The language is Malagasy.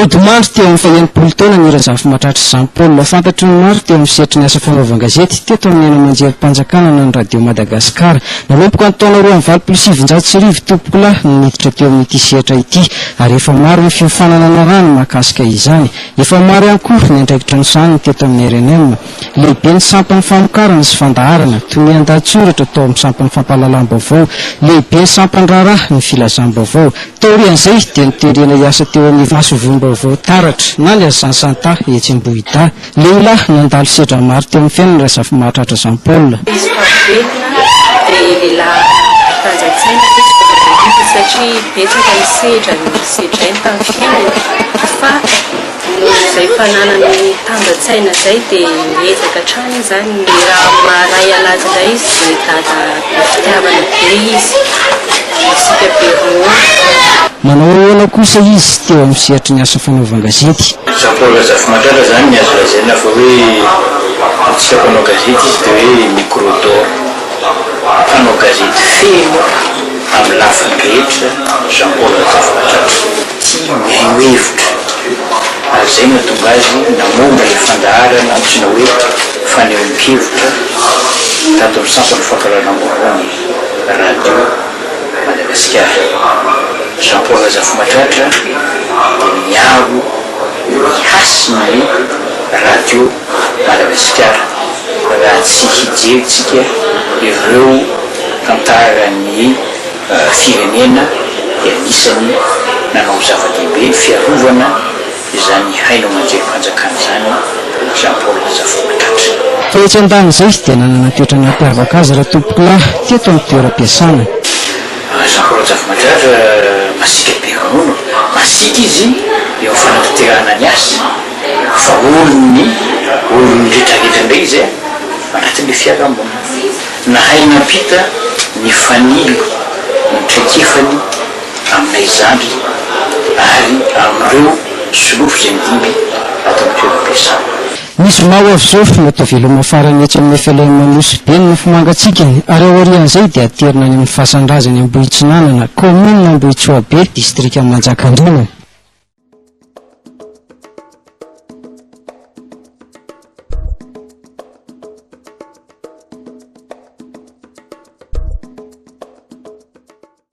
Nodimandry teo amin'ny faha-enimpolo taona ny Razafimahatratra Jean-Paul fantatry ny maro teo amin'ny sehatry ny asa fanaovan-gazety teto amin'ny manjerim-panjakana ny radio Madagasikara. Nanomboka ny taona 2027 tompoko lahy niditra teo amin'ity sehatra ity ary efa maro ny fiofanana rano mahakasika izany. Efa maro ihany koa ny andraikitra ny saniny teto amin'ny RNM. Lehibe ny sampany famokarana sy fandaharana toy ny andahatsoratra tao amin'ny sampany fampahalalam-baovao. Lehibe ny sampany raharaha ny filazam-baovao. Taorian'izay dia niterena iasa teo amin'ny nasionaly taratra na ny agence ANTA etsim-bohida. Lehilahy nandalo sedra maro teo amin'ny fiainany Razafimahatratra Jean-Paul. Satria betsaka ny sedra ny tamin'ny fiainana fa izay fananany tambatsaina izay dia miezaka hatrany izany raha maharay anazy indray izy dia dada fitiavana be izy isika be roa. Manao ahoana kosa izy teo amin'ny sehatry ny asa fanaovan-gazety. Jean-Paul Razafimahatratra zany ny azo lazaina fa hoe antsika mpanao gazety izy dia hoe micro d'or mpanao gazety feno amin'ny lafiny rehetra. Jean-Paul Razafimahatratra tia mihevotra ary izay mahatonga azy namonda ilay fandaharana antsoina hoe fanehoan-kevitra tato amin'ny sampany fampahalalam-baovao radio Madagasikara. Jean-Paul Razafimahatratra dia miaro hasiny radio Madagasikara raha tsy hijeritsika ireo tantarany firenena dia anisany nanao zava-dehibe fiarovana izany haino manjerim-panjakana izany Jean-Paul Razafimahatratra. Rehetra andan'izay dia nanana toetra nampiavaka azy raha tompoko lahy teto amin'ny toeram-piasana. Jean-Paul Razafimahatratra masika be ronono, masika izy eo fanatanterahana ny asa fa olony rehetrarehetra indray izy anatin'ilay fiarahamonina nahay nampita ny fanilo ny traikefany aminay zandry ary amin'ireo solofo izay midimy ato amin'ny toeram-piasana. Misy mao avy izao natao veloma farany etsy amin'ny fialaman-manosy be ny fomangatsikany ary aorian'izay dia aterina any amin'ny fahasan-drazany Ambohitsinanana, commune Ambohitsoabe, district Manjakandriana.